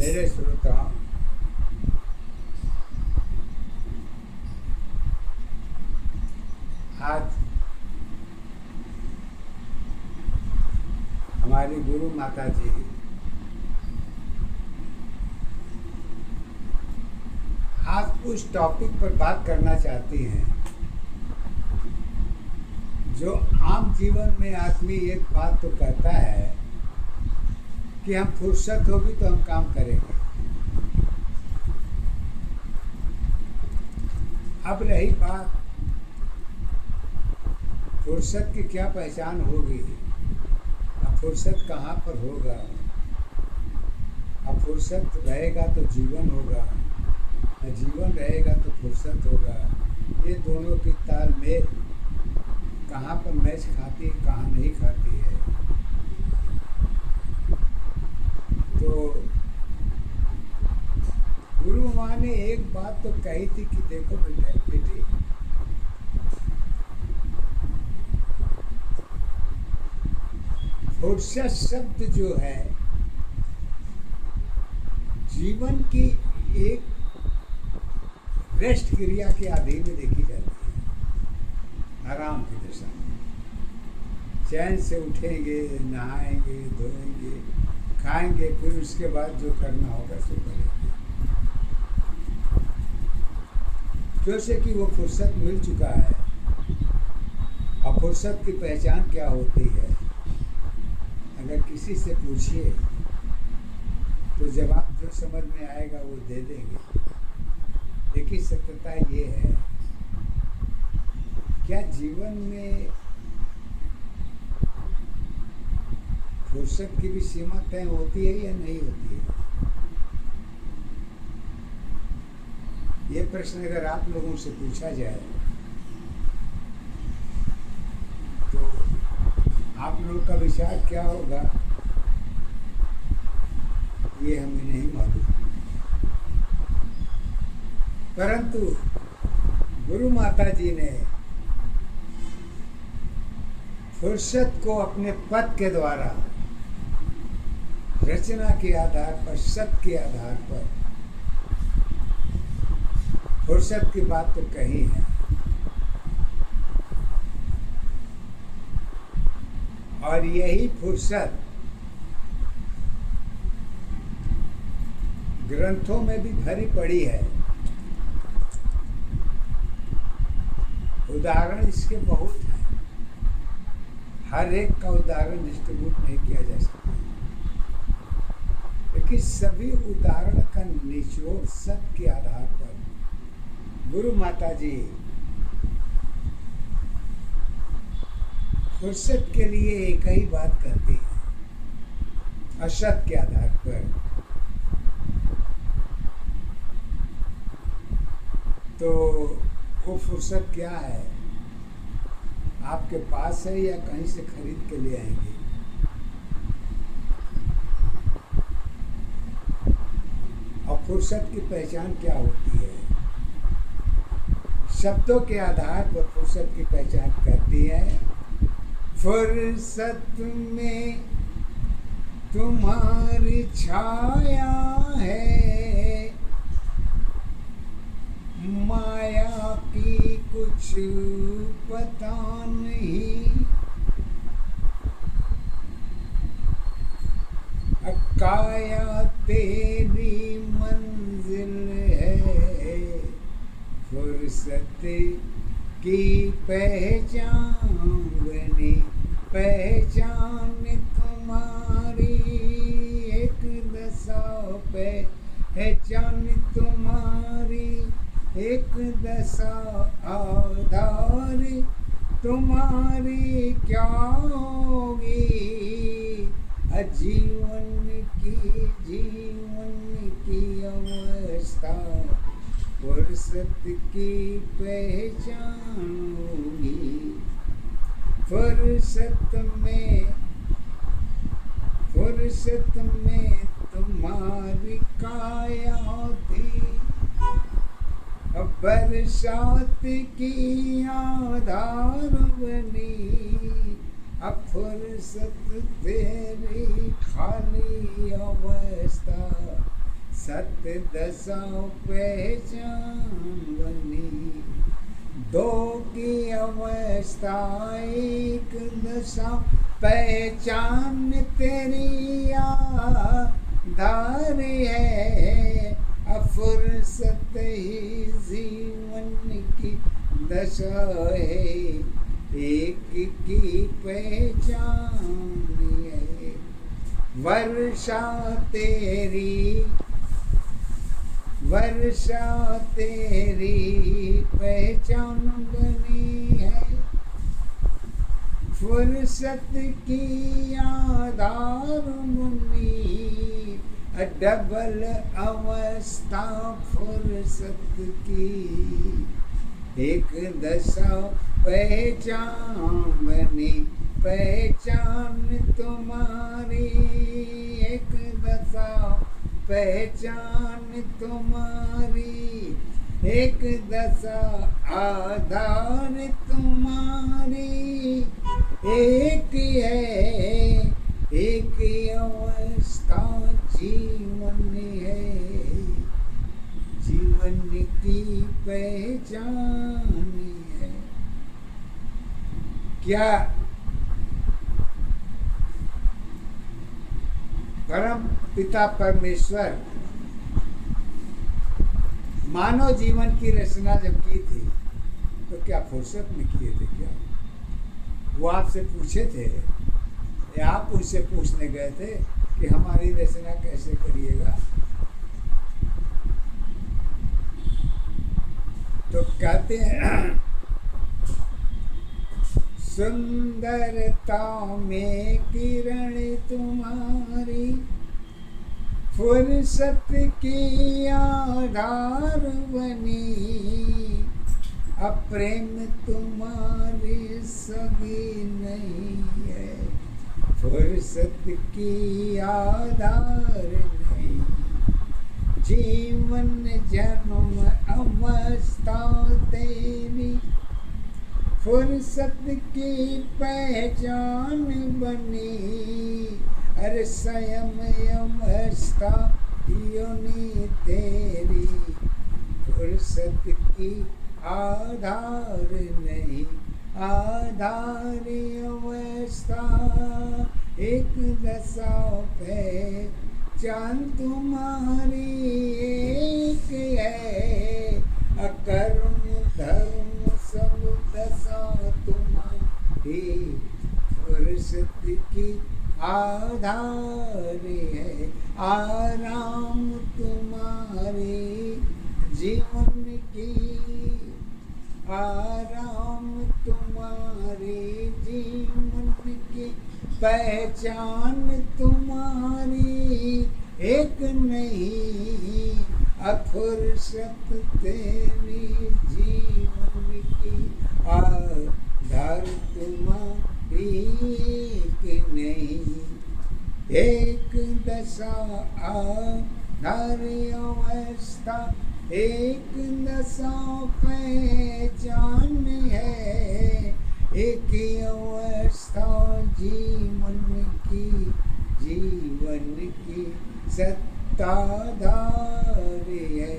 मेरे श्रोताओं, आज हमारी गुरु माता जी आज उस टॉपिक पर बात करना चाहती हैं जो आम जीवन में आदमी एक बात तो कहता है कि हम फुर्सत होगी तो हम काम करेंगे। अब रही बात फुर्सत की क्या पहचान होगी, अब फुर्सत कहाँ पर होगा, अब फुर्सत रहेगा तो जीवन होगा, जीवन रहेगा तो फुर्सत होगा। ये दोनों की तालमेल कहाँ पर मैच खाती है, कहाँ नहीं खाती है। तो गुरु माँ ने एक बात तो कही थी कि देखो बेटी, फुर्सत शब्द जो है जीवन की एक रेस्ट क्रिया के अधीन में देखी जाती है। आराम की दशा में चैन से उठेंगे, नहाएंगे, धोएंगे, खाएंगे, फिर उसके बाद जो करना होगा सो करेंगे। जैसे कि वो फुर्सत मिल चुका है। और फुर्सत की पहचान क्या होती है, अगर किसी से पूछिए तो जवाब जो समझ में आएगा वो दे देंगे। लेकिन सत्यता ये है, क्या जीवन में फुर्सत की भी सीमा तय होती है या नहीं होती है? ये प्रश्न अगर आप लोगों से पूछा जाए तो आप लोगों का विचार क्या होगा, ये हमें नहीं मालूम। परंतु गुरु माता जी ने फुर्सत को अपने पद के द्वारा रचना के आधार पर, सत्य के आधार पर फुर्सत की बात तो कही है। और यही फुर्सत ग्रंथों में भी भरी पड़ी है। उदाहरण इसके बहुत हैं, हर एक का उदाहरण डिस्ट्रीब्यूट नहीं किया जा सकता, लेकिन सभी उदाहरण का निचोड़ सत्य के आधार पर गुरु माता जी फुर्सत के लिए एक ही बात करती है, असत के आधार पर। तो वो फुर्सत क्या है, आपके पास है या कहीं से खरीद के ले आएंगे? और फुर्सत की पहचान क्या होती है? शब्दों के आधार पर फुर्सत की पहचान करती है, फुर्सत में तुम्हारी छाया है, माया की कुछ पता नहीं, काया तेरी मंजिल है, फुर्सत की पहचान बनी, पहचान तुम्हारी एक दशा, पहचान तुम्हारी एक दशा, आधार तुम्हारी क्या होगी, जीवन की अवस्था फुर्सत की पहचान होगी। फुर्सत में तुम्हारी काया थी, बरसात की आधार बनी, अब फुर्सत तेरी खाली अवस्था सत्य दशा पहचान बनी, दो की अवस्था एक दशा पहचान तेरी आधार है, अफुर्सत ही जीवन की दशा है, एक की पहचान है। वर्षा तेरी पहचान बनी है, फुर्सत की आधार बनी, डबल अवस्था फुर्सत की, एक दशा पहचान बनी, पहचान तुम्हारी एक दशा पहचान तुम्हारी, एक दशा आधार तुम्हारी, एक है एक अवस्था जीवन है, जीवन की पहचान है। क्या परम पिता परमेश्वर मानव जीवन की रचना जब की थी तो क्या फुर्सत में किए थे? क्या वो आपसे पूछे थे या आप उनसे पूछने गए थे कि हमारी रचना कैसे करिएगा? तो कहते हैं सुंदरता में किरण तुम्हारी, फुर्सत की आधार बनी, अप्रेम तुम्हारी सगी नहीं है, फुर्सत की आधार नहीं, जीवन जन्म अवस्था तेरी, फुर्सत की पहचान बनी, अरे स्वयं अवस्था योनि तेरी, फुर्सत की आधार नहीं, आधार अवस्था एक दशा पहचान तुम्हारी एक है, अकर्म धर्म सब दशा तुम्हारी, फुर्सत की आधार है, आराम तुम्हारे जीवन की, आराम तुम्हारे जीवन की, पहचान तुम्हारी एक नहीं, अफुर्सत तेरी जीवन की, आधार तुम्हारी एक नहीं, एक दशा आधार अवस्था एक दशा पहचान है, एक अवस्था जीवन की, जीवन की सत्ताधार है,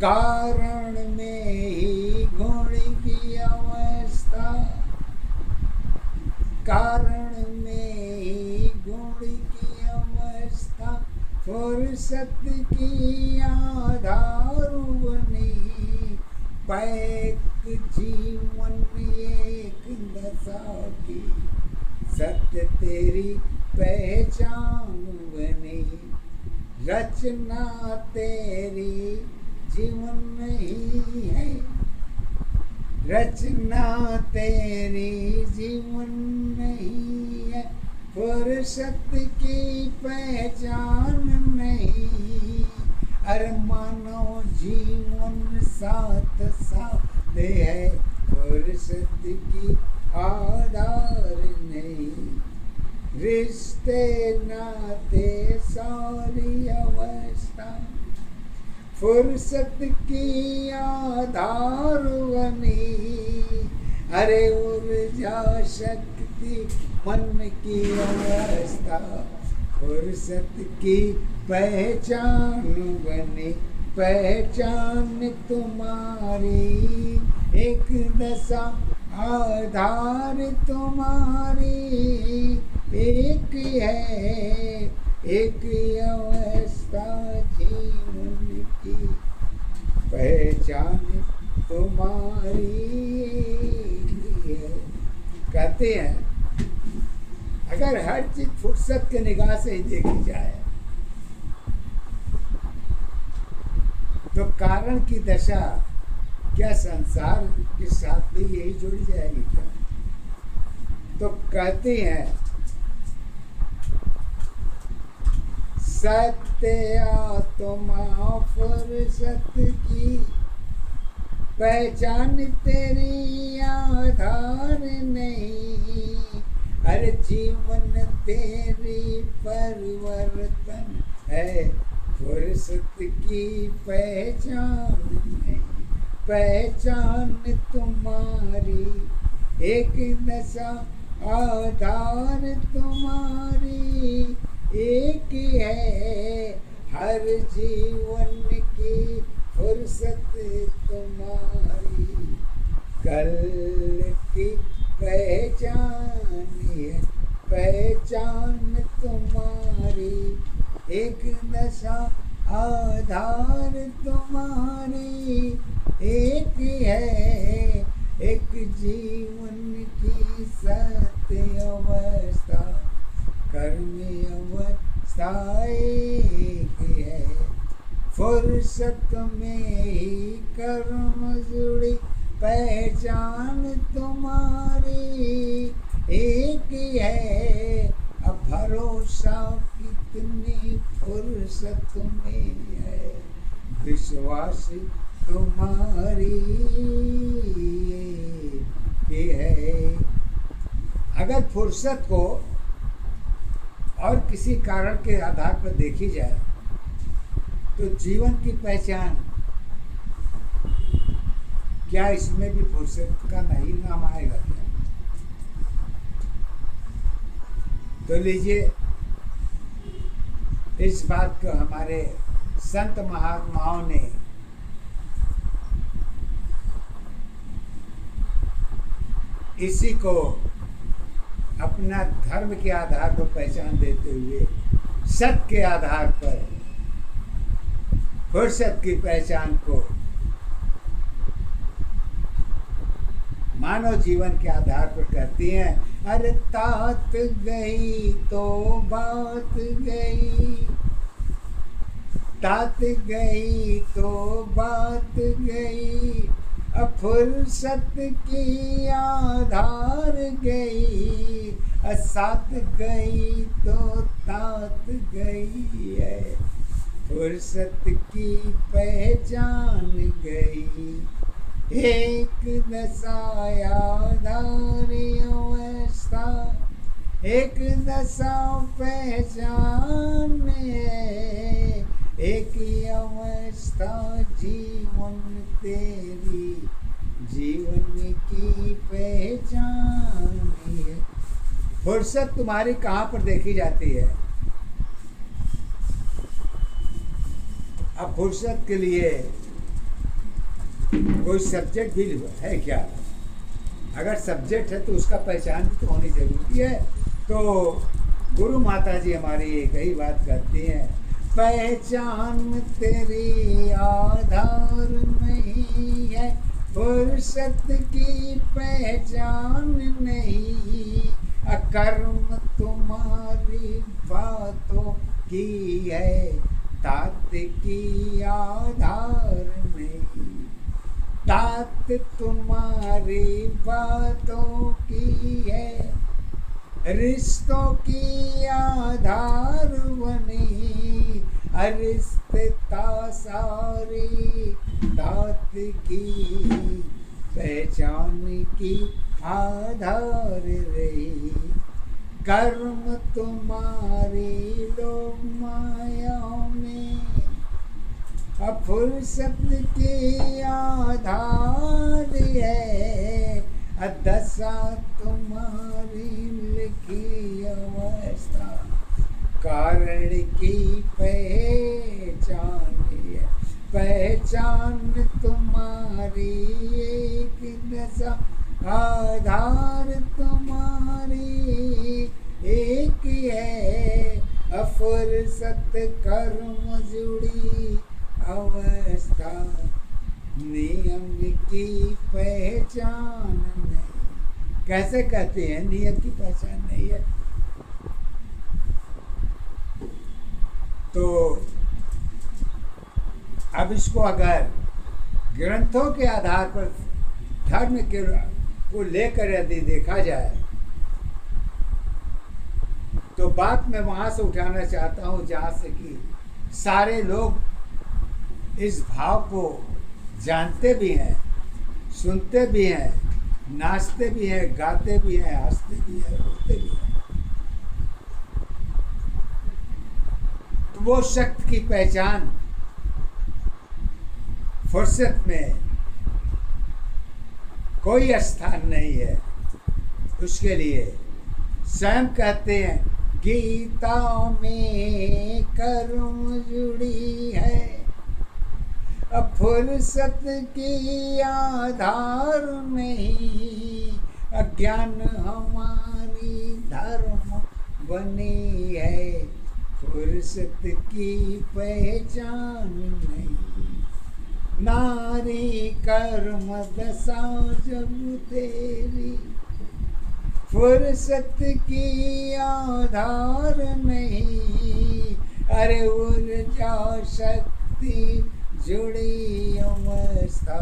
कारण में ही गुण की अवस्था, कारण में ही गुण की अवस्था, फुर्सत की आधार बनी, पैक जीवन एक दशा की, सत्य तेरी पहचान बनी, रचना तेरी जीवन नहीं है, रचना तेरी जीवन नहीं है, फुर्सत की पहचान नहीं, अरे मानव जीवन साथ साथ है, फुर्सत की आधार नहीं, रिश्ते नाते सारी अवस्था, फुर्सत की आधार बनी, अरे ऊर्जा शक्ति मन की अवस्था, फुर्सत की पहचान बने पहचान तुम्हारी, एक दशा आधार तुम्हारी, एक है एक अवस्था जीवन की, पहचान तुम्हारी है। कहते हैं अगर हर चीज फुर्सत के निगाह से ही देखी जाए तो कारण की दशा क्या संसार के साथ भी यही जुड़ जाएगी क्या? तो कहते हैं सत्य आत्मा फुर्सत की पहचान तेरी आधार नहीं, हर जीवन तेरी परिवर्तन है, फुर्सत की पहचान नहीं, पहचान तुम्हारी, एक दशा आधार तुम्हारी, एक है हर जीवन की फुर्सत तुम्हारी, कल की पहचान है पहचान तुम्हारी, एक दशा आधार तुम्हारी, एक है एक जीवन की सत्य अवस्था, कर्म अवस्था एक है, फुर्सत में ही कर्म जुड़ी पहचान तुम्हारी, एक है अब भरोसा कितनी फुर्सत में है, विश्वास तुम्हारी की है। अगर फुर्सत को और किसी कारण के आधार पर देखी जाए तो जीवन की पहचान क्या इसमें भी फुर्सत का नहीं नाम आएगा क्या? तो लीजिए इस बात को हमारे संत महात्माओं ने इसी को अपना धर्म के आधार पर पहचान देते हुए सत्य के आधार पर फुर्सत की पहचान को मानव जीवन के आधार पर कहती हैं। अरे तात गई तो बात गई, तात गई तो बात गई, अब फुर्सत की आधार गई, साथ गई तो तात गई है, फुर्सत की पहचान गई, एक दशा आधार अवस्था, एक दशा पहचान है, एक अवस्था जीवन तेरी, जीवन की पहचान है। फुर्सत तुम्हारी कहाँ पर देखी जाती है? अब फुर्सत के लिए कोई सब्जेक्ट भी है क्या? अगर सब्जेक्ट है तो उसका पहचान भी तो होनी जरूरी है। तो गुरु माता जी हमारी एक ही बात करती हैं, पहचान तेरी आधार नहीं है, फुर्सत की पहचान नहीं, अकर्म तुम्हारी बातों की है, तात की आधार नहीं, तात तुम्हारी बातों की है, रिश्तों की आधार बनी, रिश्ता सारी तात की पहचान की आधार रही, कर्म तुम्हारी लोग माया में, अब फुर्सत की आधार है, दशा तुम्हारी लिखी अवस्था, कारण की पहचान है, पहचान तुम्हारी एक दशा, आधार तुम्हारी एक है, अफुर्सत कर्म जुड़ी अवस्था, नियम की पहचान नहीं। कैसे कहते हैं नियम की पहचान नहीं है? तो अब इसको अगर ग्रंथों के आधार पर धर्म के को लेकर यदि देखा जाए तो बात मैं वहां से उठाना चाहता हूं जहां से कि सारे लोग इस भाव को जानते भी हैं, सुनते भी हैं, नाचते भी हैं, गाते भी हैं, हंसते भी हैं, रोते भी हैं। तो वो शक्ति की पहचान फुर्सत में कोई स्थान नहीं है उसके लिए। स्वयं कहते हैं गीता में कर्म जुड़ी है, फुर्सत की आधार नहीं, अज्ञान हमारी धर्म बनी है, फुर्सत की पहचान नहीं। नारी कर्म दशा जब तेरी, फुर्सत की आधार नहीं, अरे ऊर्जा शक्ति जुड़ी अवस्था,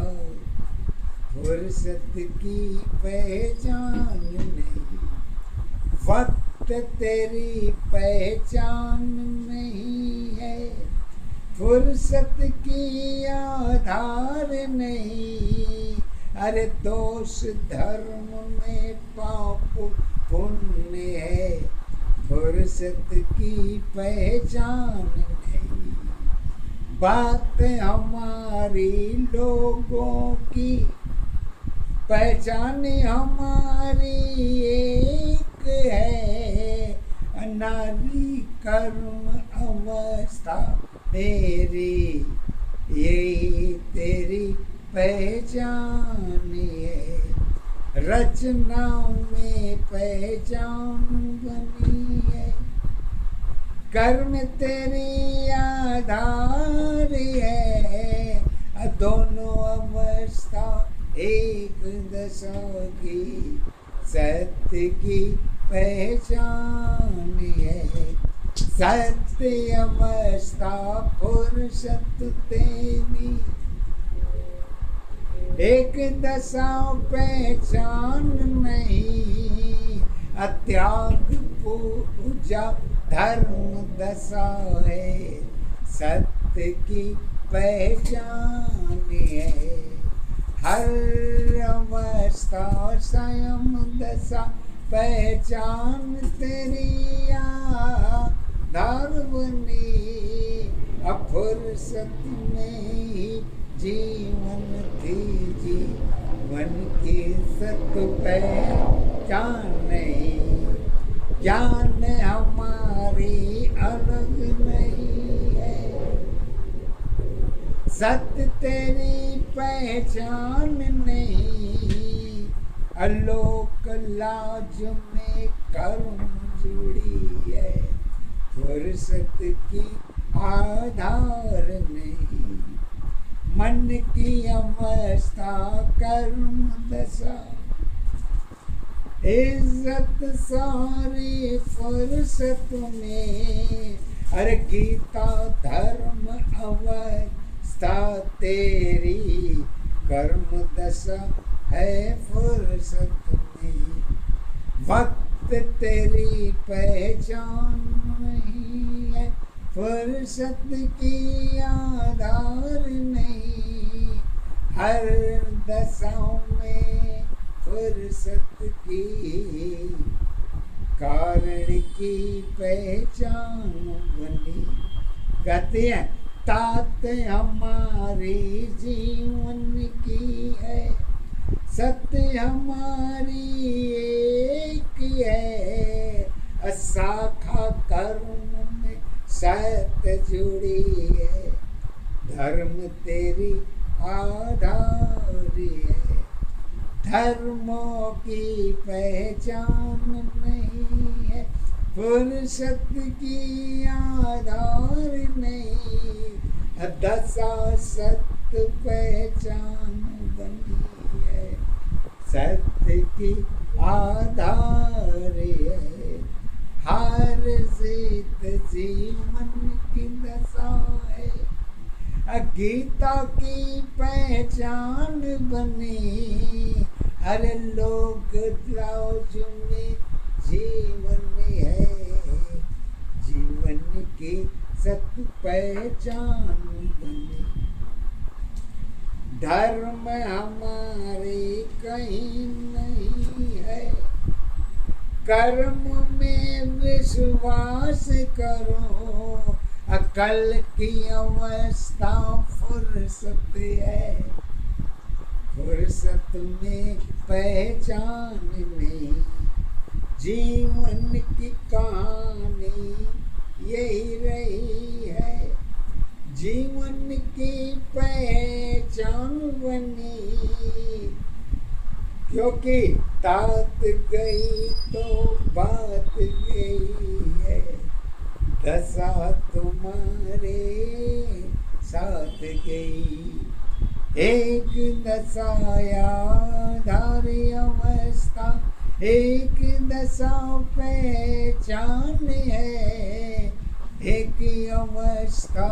फुर्सत की पहचान नहीं। वक्त तेरी पहचान नहीं है, फुर्सत की आधार नहीं, अरे दोष धर्म में पाप पुण्य है, फुर्सत की पहचान नहीं। बात हमारी लोगों की, पहचान हमारी एक है, नारी कर्म अवस्था तेरी, यही तेरी पहचान है, रचनाओं में पहचान बनी है, कर्म तेरी आधार है, दोनों अवस्था एक दशा की, सत्य की पहचान है, सत्य अवस्था फुर्सत तेरी, एक दशा पहचान नहीं, त्याग पूजा धर्म दशा है, सत्य की पहचान है, हर अवस्था स्वयं दशा पहचान तेरी आधार बनी, फुर्सत में ही जीवन थी, जीवन की सत पहचान नहीं, ज्ञान हमारी अलग नहीं है, सत्य तेरी पहचान नहीं, अलोक लाज में कर्म जुड़ी है, फुर्सत की आधार नहीं, मन की अवस्था कर्म दशा, इज्जत सारी फुर्सत में, अरे गीता धर्म अवस्था तेरी, कर्म दशा है फुर्सत में, वक्त तेरी पहचान नहीं है, फुर्सत की आधार नहीं, हर दशाओं में फुर्सत की, कारण की पहचान बनी। कहते हैं तात हमारी जीवन की है, सत्य हमारी एक है, शाखा कर्म सत्य जुड़ी है, धर्म तेरी आधार है। धर्मों की पहचान नहीं है, फुर्सत की आधार नहीं, दशा सत्य पहचान बनी है, सत्य की आधार है। हार जीत जीवन की दशा है, गीता की पहचान बनी, अरे लोक लाज में जीवन है, जीवन की सत्य पहचान बनी। धर्म हमारे कहीं नहीं है, कर्म में विश्वास करो, अकल की अवस्था फुर्सत है, फुर्सत में पहचान नहीं, जीवन की कहानी यही रही है, जीवन की पहचान बनी, क्योंकि तात गई तो बात गई है, दशा तुम्हारे साथ गई, एक दशा याधार अवस्था, एक दशा पहचान है, एक अवस्था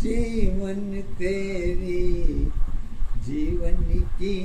जीवन तेरी, जीवन की